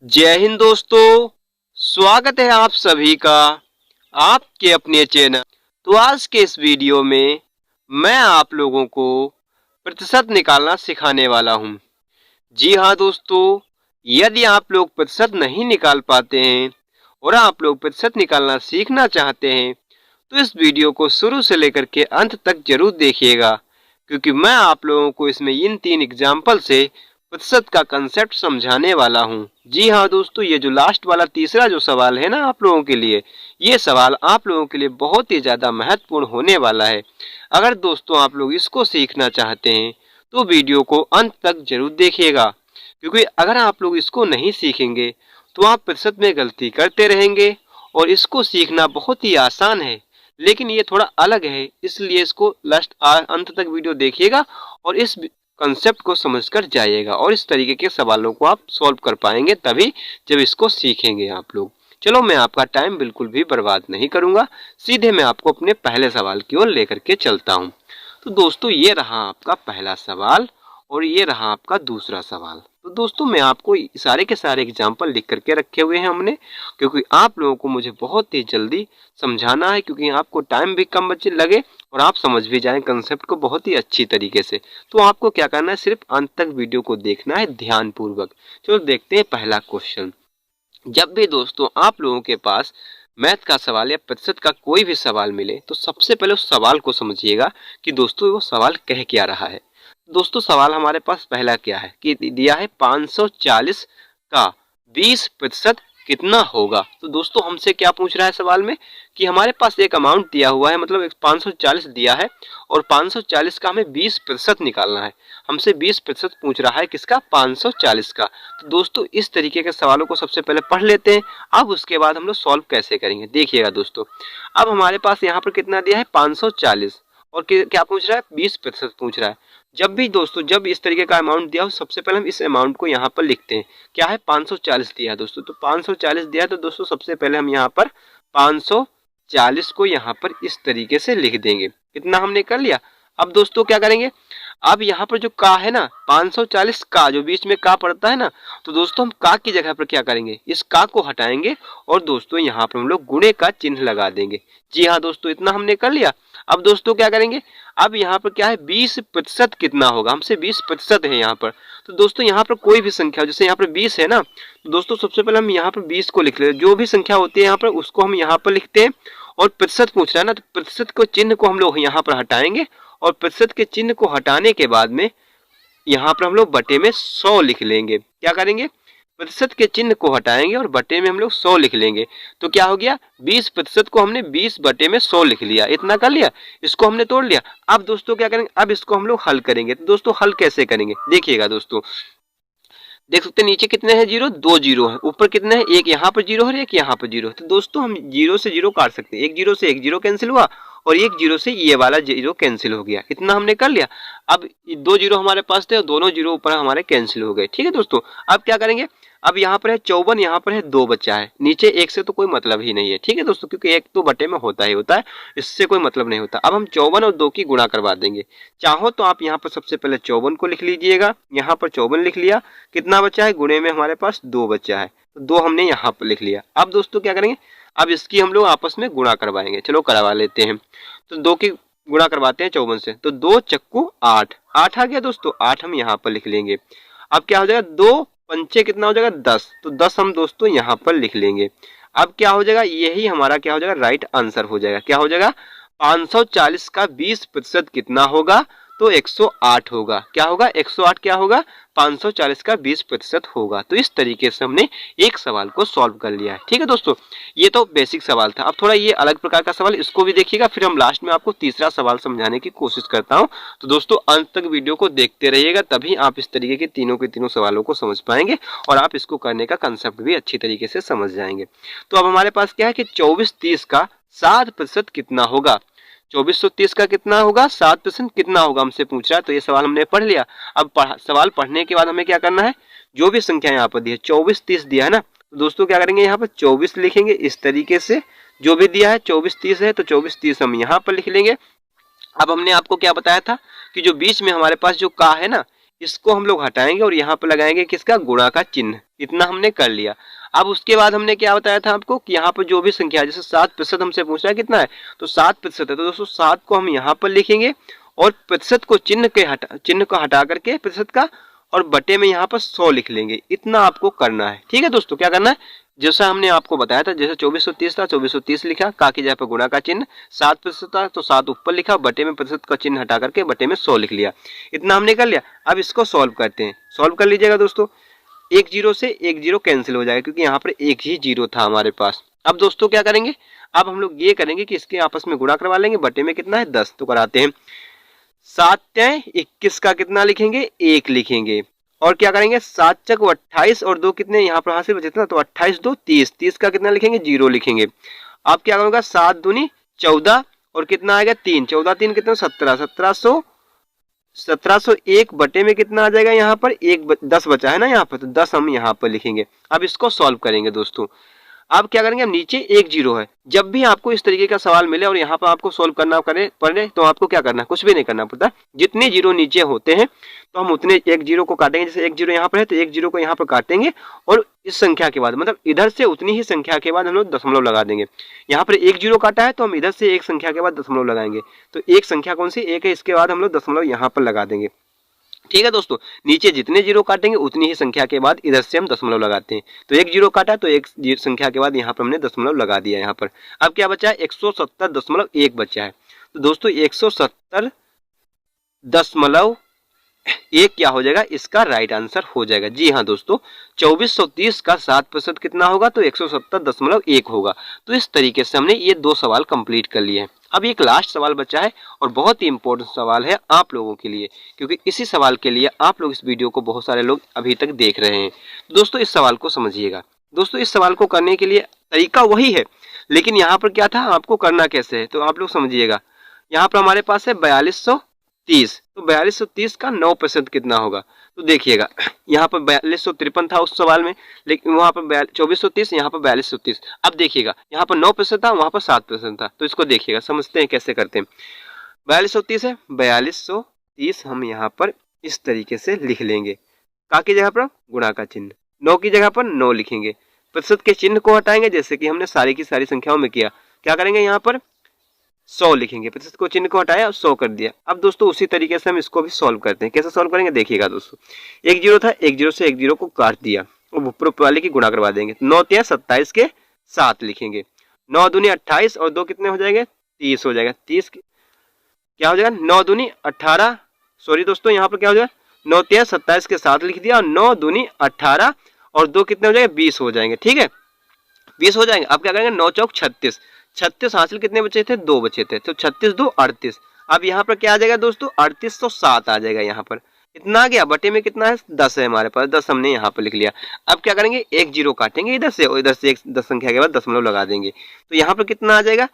जय हिंद दोस्तों, स्वागत है आप सभी का आपके अपने चैनल। तो आज के इस वीडियो में मैं आप लोगों को प्रतिशत निकालना सिखाने वाला हूं। जी हाँ दोस्तों, यदि आप लोग प्रतिशत नहीं निकाल पाते हैं और आप लोग प्रतिशत निकालना सीखना चाहते हैं तो इस वीडियो को शुरू से लेकर के अंत तक जरूर देखिएगा, क्योंकि मैं आप लोगों को इसमें इन 3 एग्जाम्पल से प्रतिशत का कंसेप्ट समझाने वाला हूं। जी हाँ दोस्तों, ये जो लास्ट वाला तीसरा जो सवाल है ना आप लोगों के लिए, ये सवाल आप लोगों के लिए बहुत ही ज्यादा महत्वपूर्ण होने वाला है। अगर दोस्तों आप लोग इसको सीखना चाहते हैं तो वीडियो को अंत तक जरूर देखिएगा, क्योंकि अगर आप लोग इसको नहीं सीखेंगे तो आप प्रतिशत में गलती करते रहेंगे। और इसको सीखना बहुत ही आसान है, लेकिन ये थोड़ा अलग है, इसलिए इसको लास्ट अंत तक वीडियो देखिएगा और इस कंसेप्ट को समझकर जाइएगा और इस तरीके के सवालों को आप सॉल्व कर पाएंगे तभी जब इसको सीखेंगे आप लोग। चलो, मैं आपका टाइम बिल्कुल भी बर्बाद नहीं करूंगा, सीधे मैं आपको अपने पहले सवाल की ओर लेकर के चलता हूं। तो दोस्तों, ये रहा आपका पहला सवाल और ये रहा आपका दूसरा सवाल। तो दोस्तों, मैं आपको सारे के सारे एग्जाम्पल लिख करके रखे हुए हैं हमने, क्योंकि आप लोगों को मुझे बहुत ही जल्दी समझाना है, क्योंकि आपको टाइम भी कम बचे लगे और आप समझ भी जाएं कंसेप्ट को बहुत ही अच्छी तरीके से। तो आपको क्या करना है, सिर्फ अंत तक वीडियो को देखना है ध्यान पूर्वक। चलो देखते हैं पहला क्वेश्चन। जब भी दोस्तों आप लोगों के पास मैथ का सवाल या प्रतिशत का कोई भी सवाल मिले तो सबसे पहले उस सवाल को समझिएगा कि दोस्तों वो सवाल कह क्या रहा है। दोस्तों, सवाल हमारे पास पहला क्या है कि दिया है 540 का 20% कितना होगा। तो दोस्तों हमसे क्या पूछ रहा है सवाल में कि हमारे पास एक अमाउंट दिया हुआ है, मतलब 540 दिया है और 540 का हमें 20% निकालना है। हमसे 20% पूछ रहा है किसका, 540 का। तो दोस्तों इस तरीके के सवालों को सबसे पहले पढ़ लेते हैं, अब उसके बाद हम लोग सॉल्व कैसे करेंगे देखिएगा दोस्तों। अब हमारे पास यहाँ पर कितना दिया है, 540 और क्या पूछ रहा है, 20% पूछ रहा है। जब भी दोस्तों जब इस तरीके का अमाउंट दिया हो, सबसे पहले हम इस अमाउंट को यहाँ पर लिखते हैं। क्या है, 540 दिया है दोस्तों, तो 540 दिया है, तो दोस्तों सबसे पहले हम यहाँ पर 540 को यहाँ पर इस तरीके से लिख देंगे। कितना हमने कर लिया। अब दोस्तों क्या करेंगे, अब यहाँ पर जो का है ना, 540 का जो बीच में का पड़ता है ना, तो दोस्तों हम का की जगह पर क्या करेंगे, इस का को हटाएंगे और दोस्तों यहाँ पर हम लोग गुणे का चिन्ह लगा देंगे। जी हाँ दोस्तों, इतना हमने कर लिया। अब दोस्तों क्या करेंगे, अब यहाँ पर क्या है, 20% कितना होगा, हमसे 20% है यहाँ पर। तो दोस्तों यहाँ पर कोई भी संख्या, जैसे यहाँ पर 20 है ना, तो दोस्तों सबसे पहले हम यहाँ पर 20 को लिख लेते हैं। जो भी संख्या होती है यहाँ पर उसको हम यहाँ पर लिखते हैं और प्रतिशत पूछ रहा है ना, तो प्रतिशत को चिन्ह को हम लोग यहाँ पर हटाएंगे और प्रतिशत के चिन्ह को हटाने के बाद में यहाँ पर हम लोग बटे में 100 लिख लेंगे। क्या करेंगे, प्रतिशत के चिन्ह को हटाएंगे और बटे में हम लोग 100 लिख लेंगे। तो क्या हो गया, 20% को हमने 20 बटे में 100 लिख लिया, इतना कर लिया, इसको हमने तोड़ लिया। अब दोस्तों क्या करेंगे, अब इसको हम लोग हल करेंगे। तो दोस्तों हल कैसे करेंगे देखिएगा दोस्तों, देख सकते हैं नीचे कितने हैं, जीरो, 2 जीरो है, ऊपर कितने हैं, एक यहाँ पर जीरो है, एक यहाँ पर जीरो है। तो दोस्तों हम जीरो से जीरो काट सकते हैं, एक जीरो से एक जीरो कैंसिल हुआ और एक जीरो से ये वाला जीरो कैंसिल हो गया, इतना हमने कर लिया। अब 2 जीरो हमारे पास थे और दोनों जीरो ऊपर हमारे कैंसिल हो गए। ठीक है दोस्तों, अब क्या करेंगे, अब यहाँ पर है 54, यहाँ पर है 2 बचा है, नीचे एक से तो कोई मतलब ही नहीं है। ठीक है दोस्तों, क्योंकि एक तो बटे में होता ही होता है, इससे कोई मतलब नहीं होता। अब हम 54 और 2 की गुणा करवा देंगे। चाहो तो आप यहाँ पर सबसे पहले 54 को लिख लीजिएगा, यहाँ पर 54 लिख लिया, कितना बचा है, गुणे में हमारे पास 2 बचा है, तो 2 हमने यहाँ पर लिख लिया। अब दोस्तों क्या करेंगे, अब इसकी हम लोग आपस में गुणा करवाएंगे। चलो करवा लेते हैं, तो 2 की गुणा करवाते हैं 54 से, तो 2 चक्कू 8, 8 आ गया दोस्तों, 8 हम यहाँ पर लिख लेंगे। अब क्या हो जाएगा, 2 पंचे कितना हो जाएगा, 10, तो 10 हम दोस्तों यहाँ पर लिख लेंगे। अब क्या हो जाएगा, यही हमारा क्या हो जाएगा, राइट आंसर हो जाएगा। क्या हो जाएगा, 540 का 20% कितना होगा, तो 108 होगा। क्या होगा, 108 क्या होगा, 540 का 20% होगा। तो इस तरीके से हमने एक सवाल को सॉल्व कर लिया है। ठीक है दोस्तों, ये तो बेसिक सवाल था। अब थोड़ा ये अलग प्रकार का सवाल, इसको भी देखिएगा, फिर हम लास्ट में आपको तीसरा सवाल समझाने की कोशिश करता हूँ। तो दोस्तों अंत तक वीडियो को देखते रहिएगा, तभी आप इस तरीके के तीनों के तीनों सवालों को समझ पाएंगे और आप इसको करने का कंसेप्ट भी अच्छी तरीके से समझ जाएंगे। तो अब हमारे पास क्या है कि 2430 का 7% कितना होगा। 2430 का कितना होगा, 7% कितना होगा हमसे पूछ रहा है। तो ये सवाल हमने पढ़ लिया। अब सवाल पढ़ने के बाद हमें क्या करना है, जो भी संख्या यहाँ पर दी है, 2430 दिया है ना, तो दोस्तों क्या करेंगे, यहाँ पर 24 लिखेंगे इस तरीके से। जो भी दिया है 2430 है, तो 2430 हम यहाँ पर लिख लेंगे। अब हमने आपको क्या बताया था कि जो बीच में हमारे पास जो का है ना, इसको हम लोग हटाएंगे और यहाँ पर लगाएंगे किसका, गुणा का चिन्ह। इतना हमने कर लिया। अब उसके बाद हमने क्या बताया था आपको कि यहाँ पर जो भी संख्या है, जैसे 7% हमसे पूछ रहा है कितना है, तो 7% है, तो दोस्तों 7 को हम यहाँ पर लिखेंगे और प्रतिशत को चिन्ह को हटा करके प्रतिशत का और बटे में यहाँ पर 100 लिख लेंगे। इतना आपको करना है। ठीक है दोस्तों, क्या करना है, जैसा हमने आपको बताया था, जैसे 2430 था 2430 लिखा, का की जगह पर गुणा का चिन्ह, 7% था तो 7 ऊपर लिखा, बटे में प्रतिशत का चिन्ह हटा करके बटे में 100 लिख लिया। इतना हमने कर लिया। अब इसको सॉल्व करते हैं। सॉल्व कर लीजिएगा दोस्तों। एक जीरो से एक जीरो कैंसिल हो जाएगा क्योंकि यहाँ पर एक ही जीरो था हमारे पास। अब दोस्तों क्या करेंगे, अब हम लोग ये करेंगे कि इसके आपस में गुणा करवा लेंगे, बटे में कितना है 10, तो कराते हैं। 7 तियां 21 का कितना लिखेंगे, 1 लिखेंगे। और क्या करेंगे, 7 चक 28 और 2 कितने यहाँ पर हासिल बचे थे ना, तो 28 2 30, 30 का कितना लिखेंगे, 0 लिखेंगे। अब क्या होगा, 7 दूनी 14 और कितना आएगा 3, 14 3 कितना 17, 1701 बटे में कितना आ जाएगा, यहाँ पर 10 बचा है ना यहाँ पर, तो 10 हम यहाँ पर लिखेंगे। अब इसको सॉल्व करेंगे दोस्तों। अब क्या करेंगे, अब नीचे एक जीरो है। जब भी आपको इस तरीके का सवाल मिले और यहाँ पर आपको सोल्व करना पड़े तो आपको क्या करना है, कुछ भी नहीं करना पड़ता। जितने जीरो नीचे होते हैं तो हम उतने एक जीरो को काटेंगे। जैसे एक जीरो यहाँ पर है तो एक जीरो को यहाँ पर काटेंगे और इस संख्या के बाद मतलब इधर से उतनी ही संख्या के बाद हम लोग दशमलव लगा देंगे। यहाँ पर एक जीरो काटा है तो हम इधर से एक संख्या के बाद दशमलव लगाएंगे। तो एक संख्या कौन सी, एक है, इसके बाद हम लोग दशमलव यहाँ पर लगा देंगे। ठीक है दोस्तों, नीचे जितने जीरो काटेंगे उतनी ही संख्या के बाद इधर से हम दशमलव लगाते हैं। तो एक जीरो काटा तो एक संख्या के बाद यहाँ पर हमने दशमलव लगा दिया यहाँ पर। अब क्या बचा है, 170.1 बचा है। तो दोस्तों 170.1 क्या हो जाएगा, इसका राइट आंसर हो जाएगा। जी हाँ दोस्तों, 2430 का 7% कितना होगा, तो 170.1 होगा। तो इस तरीके से हमने ये 2 सवाल कंप्लीट कर लिए हैं। अब एक लास्ट सवाल बचा है और बहुत ही इंपॉर्टेंट सवाल है आप लोगों के लिए, क्योंकि इसी सवाल के लिए आप लोग इस वीडियो को बहुत सारे लोग अभी तक देख रहे हैं। दोस्तों इस सवाल को समझिएगा। दोस्तों इस सवाल को करने के लिए तरीका वही है, लेकिन यहाँ पर क्या था, आपको करना कैसे है, तो आप लोग समझिएगा। यहाँ पर हमारे पास है 4230, तो 4230 का 9% कितना होगा, तो देखिएगा यहाँ पर 4253 था उस सवाल में, लेकिन वहाँ पर 2430, यहाँ पर 4230। अब देखिएगा यहाँ पर 9% था, वहाँ पर 7% था। तो इसको देखिएगा, समझते हैं कैसे करते हैं। 4230 है, 4230 हम यहाँ पर इस तरीके से लिख लेंगे। का की जगह पर गुणा का चिन्ह, 9 की जगह पर 9 लिखेंगे। प्रतिशत के चिन्ह को हटाएंगे जैसे कि हमने सारी की सारी संख्याओं में किया। क्या करेंगे, यहाँ पर 100 लिखेंगे, प्रतिशत को चिन्ह को हटाया और 100 कर दिया। अब दोस्तों उसी तरीके से हम इसको भी सॉल्व करते हैं। कैसे सॉल्व करेंगे, देखिएगा दोस्तों। एक जीरो था, एक जीरो से एक जीरो को काट दिया और उपरोक्त वाले की गुणा करवा देंगे। 9 तियां 27 के 7 लिखेंगे। 9 दूनी 28 और 2 कितने हो जाएंगे, 30 हो जाएगा। 30 क्या हो जाएगा, 9 दूनी 18, सॉरी दोस्तों यहाँ पर क्या हो जाएगा, 9 तियां 27 के 7 लिख दिया और 9 दूनी 18 और 2 कितने हो जाएंगे, 20 हो जाएंगे। ठीक है, 20 हो जाएंगे। अब क्या करेंगे, 9 चौक 36, 36 हासिल कितने बचे थे, 2 बचे थे, तो 36 2 38। अब यहाँ पर क्या आ जाएगा दोस्तों, 3807 आ जाएगा। यहाँ पर इतना आ गया, बटे में कितना है 10 है हमारे पास, 10 हमने यहाँ पर लिख लिया। अब क्या करेंगे, एक जीरो काटेंगे इधर से और इधर से एक 10 संख्या के बाद दशमलव लगा देंगे। तो यहाँ पर कितना आ जाएगा,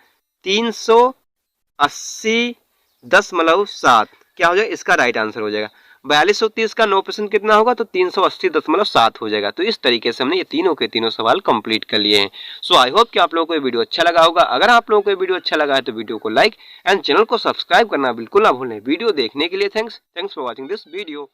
380.7 क्या हो जाएगा, इसका राइट आंसर हो जाएगा। 4230 का 9% कितना होगा, तो 380.7 हो जाएगा। तो इस तरीके से हमने ये तीनों के तीनों सवाल कंप्लीट कर लिए हैं। सो आई होप कि आप लोगों को ये वीडियो अच्छा लगा होगा। अगर आप लोगों को ये वीडियो अच्छा लगा है तो वीडियो को लाइक एंड चैनल को सब्सक्राइब करना बिल्कुल ना भूलें। वीडियो देखने के लिए thanks for watching this video.